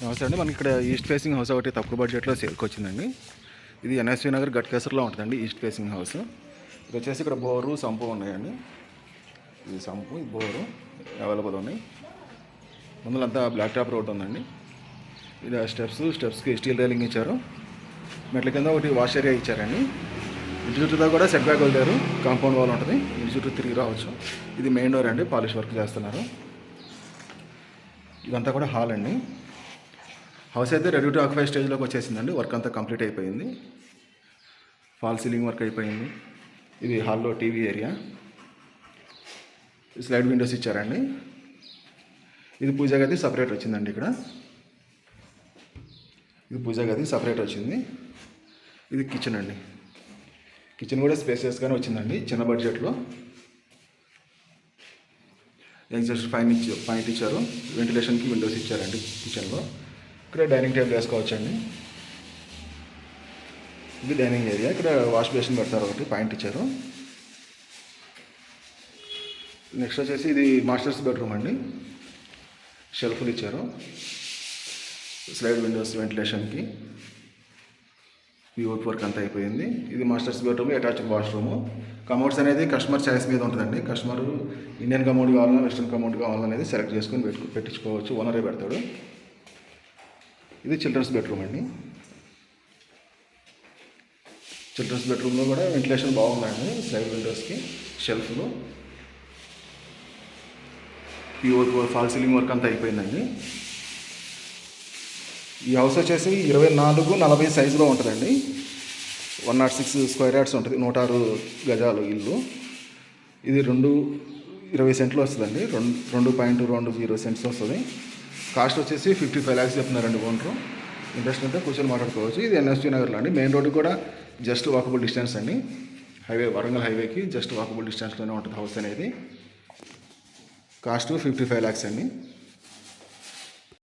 నమస్తే అండి. మనకి ఇక్కడ ఈస్ట్ ఫేసింగ్ హౌస్ ఒకటి తక్కువ బడ్జెట్లో సేల్కి వచ్చిందండి. ఇది ఎన్ఎస్వి నగర్ గట్కేసర్లో ఉంటుందండి ఈస్ట్ ఫేసింగ్ హౌస్. ఇది వచ్చేసి ఇక్కడ బోరు సంపు ఉన్నాయండి. ఇది సంపు, ఇది బోరు అవైలబుల్ ఉన్నాయి. ముందులంతా బ్లాక్ టాప్ రోడ్ ఉందండి. ఇది స్టెప్స్కి స్టీల్ రైలింగ్ ఇచ్చారు. మెట్ల కింద ఒకటి వాష్ ఏరియా ఇచ్చారండి. ఇంటి చుట్టూతో కూడా సెట్ బ్యాక్ వదిలేరు. కాంపౌండ్ వాల్ ఉంటుంది, ఇంటి చుట్టూ తిరిగి రావచ్చు. ఇది మెయిన్ డోర్ అండి, పాలిష్ వర్క్ చేస్తున్నారు. ఇదంతా కూడా హాల్ అండి. హౌస్ అయితే రెడీ టు ఆక్యుపై స్టేజ్లోకి వచ్చేసిందండి. వర్క్ అంతా కంప్లీట్ అయిపోయింది. ఫాల్ సీలింగ్ వర్క్ అయిపోయింది. ఇది హాల్లో టీవీ ఏరియా. స్లైడ్ విండోస్ ఇచ్చారండి. ఇది పూజా గది సపరేట్ వచ్చిందండి. ఇక్కడ ఇది పూజా గది సపరేట్ వచ్చింది. ఇది కిచెన్ అండి. కిచెన్ కూడా స్పేసియస్గానే వచ్చిందండి చిన్న బడ్జెట్లో. ఎగ్జాస్ట్ పాయింట్ ఇచ్చారు. వెంటిలేషన్కి విండోస్ ఇచ్చారండి కిచెన్లో. ఇక్కడ డైనింగ్ టేబుల్ వేసుకోవచ్చండి. ఇది డైనింగ్ ఏరియా. ఇక్కడ వాష్ బేసిన్ పెడతారు, ఒకటి పాయింట్ ఇచ్చారు. నెక్స్ట్ వచ్చేసి ఇది మాస్టర్స్ బెడ్రూమ్ అండి. షెల్ఫ్లు ఇచ్చారు, స్లైడ్ విండోస్ వెంటిలేషన్కి. పీఓపీ వర్క్ అంతా అయిపోయింది. ఇది masters bedroom, attached washroom. Commodes అనేది కస్టమర్ చాయిస్ మీద ఉంటుందండి. కస్టమర్ ఇండియన్ కమోడ్ కావాలన్నా వెస్ట్రన్ కమోడ్ కావాలన్నా అనేది సెలెక్ట్ చేసుకొని పెట్టించుకోవచ్చు. ఓనరే పెడతాడు. ఇది చిల్డ్రన్స్ బెడ్రూమ్ అండి. చిల్డ్రన్స్ బెడ్రూమ్లో కూడా వెంటిలేషన్ బాగుందండి. సైడ్ విండోస్కి షెల్ఫ్లు, పీఓపీ ఫాల్ సీలింగ్ వర్క్ అంతా అయిపోయిందండి. ఈ హౌస్ వచ్చేసి 24x40 సైజులో ఉంటుందండి. 106 స్క్వేర్ యార్డ్స్ ఉంటుంది. 106 గజాలు ఇల్లు. ఇది 20 సెంట్లు వస్తుందండి. 2.20 సెంట్స్ వస్తుంది. కాస్ట్ వచ్చేసి 55 lakhs చెప్తున్నారండి ఓనరు. ఇంట్రెస్ట్ ఉంటే కూర్చొని మాట్లాడుకోవచ్చు. ఇది ఎన్ఎస్వి నగర్లో అండి. మెయిన్ రోడ్డు కూడా జస్ట్ వాకబుల్ డిస్టెన్స్ అండి. వరంగల్ హైవేకి జస్ట్ వాకబుల్ డిస్టెన్స్లోనే ఉంటుంది హౌస్ అనేది. కాస్ట్ 55 lakhs అండి.